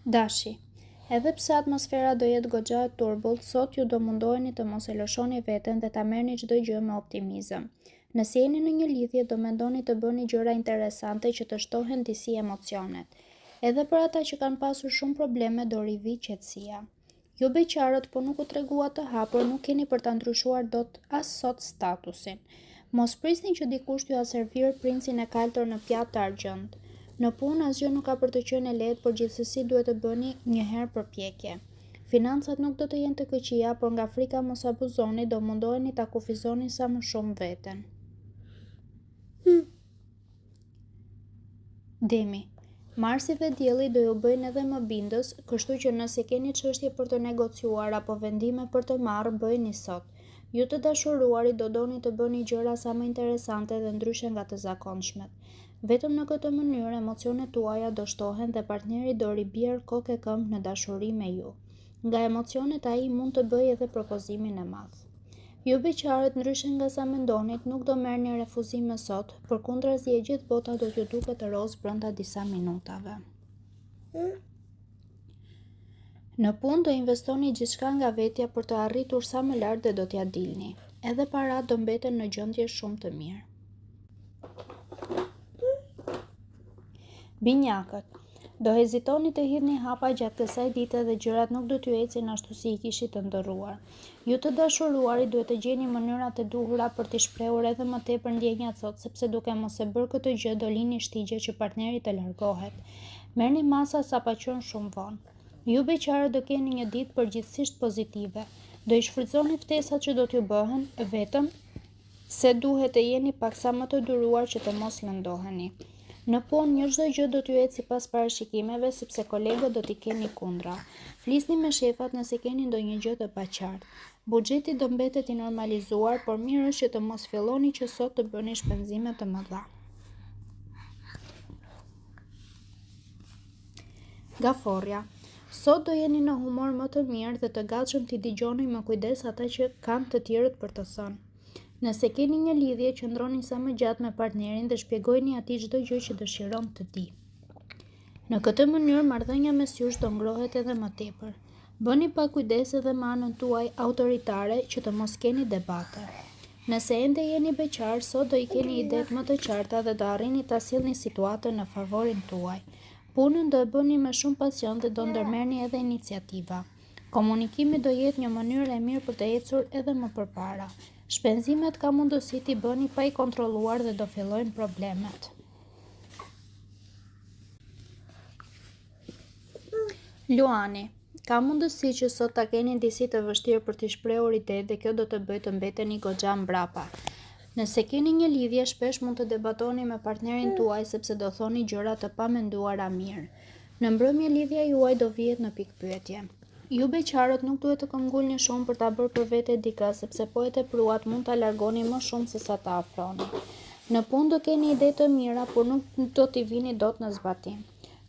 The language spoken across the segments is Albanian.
Dashi. Edhe pse atmosfera do jetë goxha e turbull, sot ju do mundoheni të mos e lëshoni veten dhe ta merrni çdo gjë me optimizëm. Nëse jeni në një lidhje, do mendoni të bëni gjëra interesante që të shtohen disi emocionet. Edhe për ata që kanë pasur shumë probleme, do rivi qetësia. Ju beqarët, po nuk u tregua të hapur, nuk keni për ta ndryshuar dot as sot statusin. Mos prisni që dikush t'ju servir princin e kaltër në pjatë të argjend. Në punë asgjë nuk ka për të qenë e lehtë, por gjithsesi duhet të bëni një herë përpjekje. Financat nuk do të jenë të këqija, por nga frika mos abuzoni, do mundoheni ta kufizoni sa më shumë veten. Demi. Marsi dhe Dielli do ju bëjnë edhe më bindës, kështu që nëse keni çështje për të negociuar apo vendime për të marrë, bëjeni sot. Ju të dashuruarit do doni të bëni gjëra sa më interesante dhe ndryshe nga të zakonshmet. Vetëm në këtë mënyrë emocionet tuaja do shtohen dhe partneri do ribjerë kokë e këmbë në dashuri me ju. Nga emocionet ai mund të bëjë edhe propozimin e madh. Ju beqarët, ndryshe nga sa mendonit, nuk do merrni refuzime sot, përkundrazi e gjithë bota do t'ju duket e rozë brenda disa minutave. Në punë do investoni gjithçka nga vetja për të arritur sa më lart dhe do t'ja dilni. Edhe paratë do mbeten në gjendje shumë të mirë. Binjakët. Do hezitoni të hidhni hapa gjatë kësaj dite dhe gjërat nuk do t'ju ecin ashtu si I kishit të ndërruar. Ju të dashuruarit duhet të gjeni mënyrat e duhura për t'i shprehur edhe më tepër ndjenjat sot, sepse duke mos e bërë këtë gjë do lini shtigje që partneri të largohet. Merrni masa sa pa qenë shumë vonë. Ju beqarët do keni një ditë përgjithsisht pozitive. Do I shfrytëzoni ftesat që do t'ju bëhen, vetëm se duhet të jeni paksa më të duruar që të mos lëndoheni. Në punë, një çdo gjë do t'ju ecë sipas parashikimeve, sepse kolegët do t'i keni kundra. Flisni me shefat nëse keni ndonjë gjë të paqartë. Buxheti do mbetet I normalizuar, por mirë është që të mos filloni që sot të bëni shpenzime të mëdha. Gaforja. Sot do jeni në humor më të mirë dhe të gatshëm t'i dëgjoni me kujdes ata që kanë të tjerët për të thënë. Nëse keni një lidhje, qëndroni sa më gjatë me partnerin dhe shpjegojini atij çdo gjë që dëshiron të di. Në këtë mënyrë, marrëdhënia mes jush do ngrohet edhe më tepër. Bëni pak kujdes edhe me anën tuaj autoritare që të mos keni debate. Nëse ende jeni beqar, sot do I keni idetë më të qarta dhe do arrini ta sillni situatën në favorin tuaj. Punën do e bëni me shumë pasion dhe do ndërmerrni edhe iniciativa. Komunikimi do jetë një mënyrë e mirë për të ecur edhe më përpara. Shpenzimet ka mundësi t'i bëni pa I kontrolluar dhe do fillojnë problemet. Luani. Ka mundësi që sot ta keni disi të vështirë për t'i shprehur ide dhe kjo do të bëjë të mbeteni goxha mbrapa. Nëse keni një lidhje, shpesh mund të debatoni me partnerin tuaj sepse do thoni gjëra të pamenduara mirë. Në mbrëmje lidhja juaj do vihet në pikpyetje. Ju beqarët nuk duhet të këmbgulni shumë për ta bërë për vete dikë, sepse po e tepruat mund ta largoni më shumë se sa ta afroni. Në punë do keni ide të mira, por nuk do t'i vini dot në zbatim.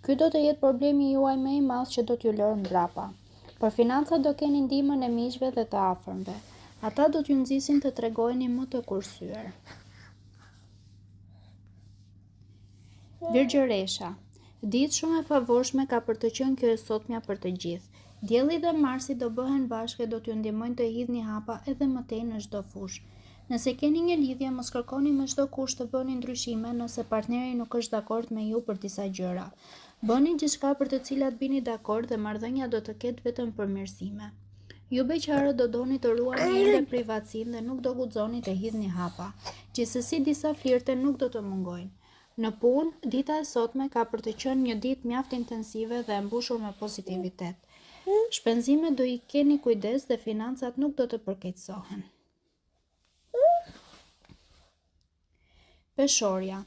Ky do të jetë problemi juaj më I madh që do t'ju lërë mbrapa. Për financat do keni ndihmën e miqve dhe të afërmve. Ata do t'ju nxisin të tregojeni më të kursyer. Virgjëresha. Ditë shumë e favorshme ka për të qenë kjo e sotmja për të gjithë. Dielli dhe Marsi do bëhen bashkë e do t'ju ndihmojnë të hidhni hapa edhe më tej në çdo fushë. Nëse keni një lidhje, mos kërkoni me çdo kusht të bëni ndryshime nëse partneri nuk është dakord me ju për disa gjëra. Bëni gjithçka për të cilat bini dakord dhe marrëdhënia do të ketë vetëm përmirësime. Ju beqarët do doni të ruani edhe privatësinë dhe nuk do guxoni të hidhni hapa. Gjithsesi disa flirte nuk do të mungojnë. Në punë, dita e sotme ka për të qenë një ditë mjaft intensive dhe e mbushur me pozitivitet. Shpenzimet do I keni kujdes dhe financat nuk do të përkeqësohen. Peshorja.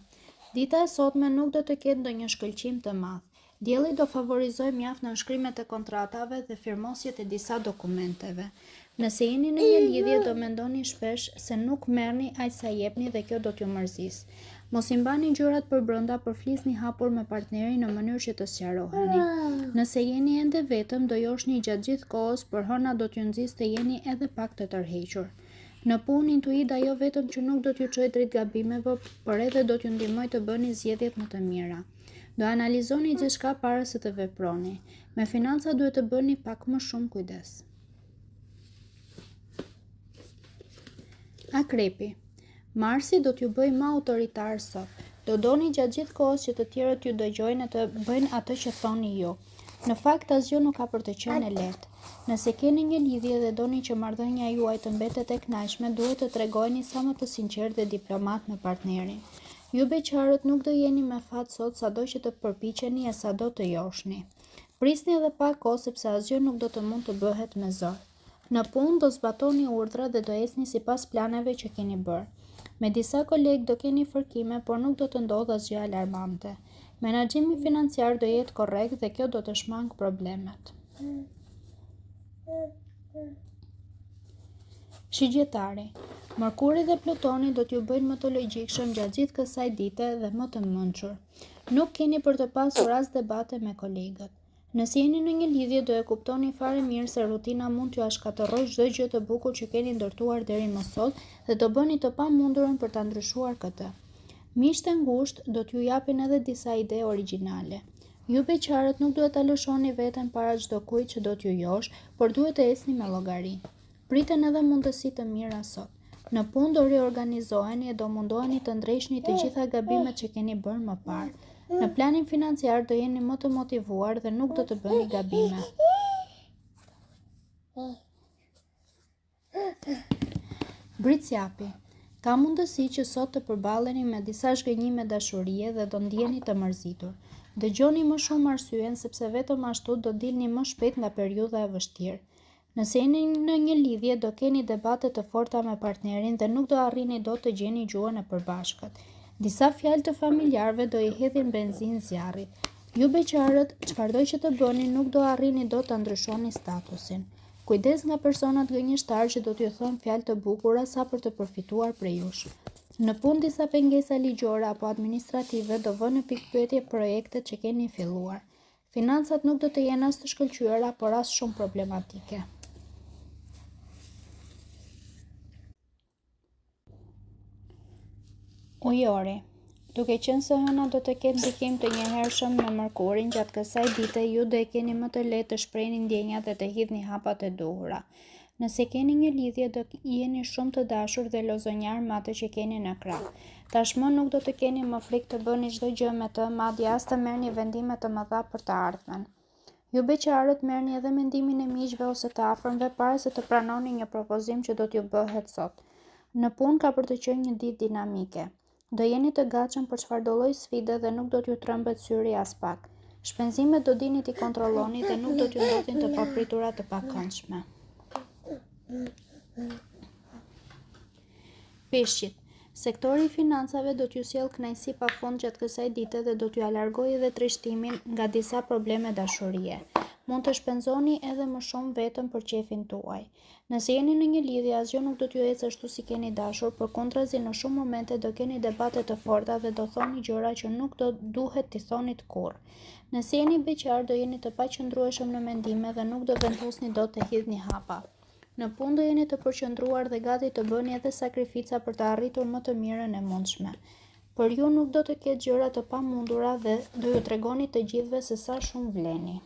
Dita e sotme nuk do të ketë ndonjë shkëlqim të madh. Dielli do favorizojë mjaft nënshkrimet e kontratave dhe firmosjet e disa dokumenteve. Nëse jeni në një lidhje, do mendoni shpesh se nuk merrni aq sa jepni dhe kjo do t'ju mërzisë. Mos I mbani gjërat për brenda, por flisni hapur me partnerin në mënyrë që të sqaroheni. Nëse jeni ende vetëm, do joshni gjatë gjithë kohës, por hëna do t'ju nxisë të jeni edhe pak të tërhequr. Në punë, intuita jo vetëm që nuk do t'ju çojë drejt gabimeve, por edhe do t'ju ndihmojë të bëni zgjedhjet më të mira. Do analizoni gjithçka para se të veproni. Me financa duhet të bëni pak më shumë kujdes. Akrepi. Marsi do t'ju bëj më autoritar sot. Do doni gjatë gjithë kohës që të tjerët ju dëgjojnë e të bëjnë atë që thoni ju. Në fakt asgjë nuk ka për të qenë e lehtë. Nëse keni një lidhje dhe doni që marrëdhënia juaj të mbetet e kënaqshme, duhet të tregoni sa më të sinqertë dhe diplomat me partnerin. Ju beqarët nuk do jeni me fat sot sado që të përpiqeni e sado të joshni. Prisni edhe pak kohë sepse asgjë nuk do të mund të bëhet me zor. Në punë do zbatoni urdhra dhe do ecni sipas planeve që keni bërë. Me disa kolegë do keni fërkime, por nuk do të ndodhë asgjë alarmante. Menaxhimi financiar do jetë korrekt dhe kjo do të shmang problemet. Shigjetari. Merkuri dhe Plutoni do t'ju bëjnë më të logjikshëm gjatë gjithë kësaj dite dhe më të mençur. Nuk keni për të pasur as debate me kolegët. Nëse jeni në një lidhje do e kuptoni fare mirë se rutina mund t'ju shkatërrojë çdo gjë të bukur që keni ndërtuar deri më sot dhe do bëni të pamundurën për ta ndryshuar këtë. Miqtë e ngushtë do t'ju japin edhe disa ide origjinale. Ju beqarët nuk duhet ta lëshoni veten para çdo kujt që do t'ju josh, por duhet të ecni me llogari. Priten edhe mundësi të mira sot. Në punë do riorganizoheni e do mundoheni të ndrejshni të gjitha gabimet që keni bërë më parë. Në planin financiar do jeni më të motivuar dhe nuk do të bëni gabime. Britsjapi. Ka mundësi që sot të përballeni me disa zhgënjime dashurie dhe do ndjeni të mërzitur. Dëgjoni më shumë arsyen sepse vetëm ashtu do dilni më shpejt nga periudha e vështirë. Nëse jeni në një lidhje do keni debate të forta me partnerin dhe nuk do arrini dot të gjeni gjuhën e përbashkët. Disa fjalë të familjarëve do i hedhin benzinë zjarrit. Ju beqarët, çfarëdo që të bëni nuk do arrini dot ta ndryshoni statusin. Kujdes nga personat gënjeshtar që do t'ju thonë fjalë të bukura sa për të përfituar prej jush. Në punë disa pengesa ligjore apo administrative do vënë në pikpyetje projektet që keni filluar. Financat nuk do të jenë as të shkëlqyera, por as shumë problematike. Ujori. Duke qenë se hëna do të ketë ndikim të njëhershëm në Merkurin gjatë kësaj dite, ju do e keni më të lehtë të shprehni ndjenjat dhe të hidhni hapat e duhura. Nëse keni një lidhje do jeni shumë të dashur dhe lozonjar me atë që keni në krah. Tashmë nuk do të keni më frikë të bëni çdo gjë me të, madje as të merrni vendime të mëdha për të ardhmen. Ju beqarët merrni edhe mendimin e miqve ose të afërmve para se të pranoni një propozim që do t'ju bëhet sot. Në punë ka për të qenë një ditë dinamike. Do jeni të gatshëm për çfarëdo lloj sfide dhe nuk do t'ju trembet syri as pak. Shpenzimet do dini t'i kontrolloni dhe nuk do t'ju ndodhin të papritura të pakëndshme. Peshqit. Sektori i financave do t'ju sjellë kënaqësi pafund gjatë kësaj dite dhe do t'ju largojë edhe trishtimin nga disa probleme dashurie. Mund të shpenzoni edhe më shumë vetëm për qefin tuaj. Nëse jeni në një lidhje, asgjë nuk do t'ju ecë ashtu si keni dashur, përkundrazi në shumë momente do keni debate të forta dhe do thoni gjëra që nuk do duhet t'i thonit kurrë. Nëse jeni beqar, do jeni të paqëndrueshëm në mendime dhe nuk do vendosni dot të hidhni hapa. Në punë do jeni të përqendruar dhe gati të bëni edhe sakrifica për të arritur më të mirën e mundshme. Për ju nuk do të ketë gjëra të pamundura dhe do ju tregoni të gjithëve se sa shumë vleni.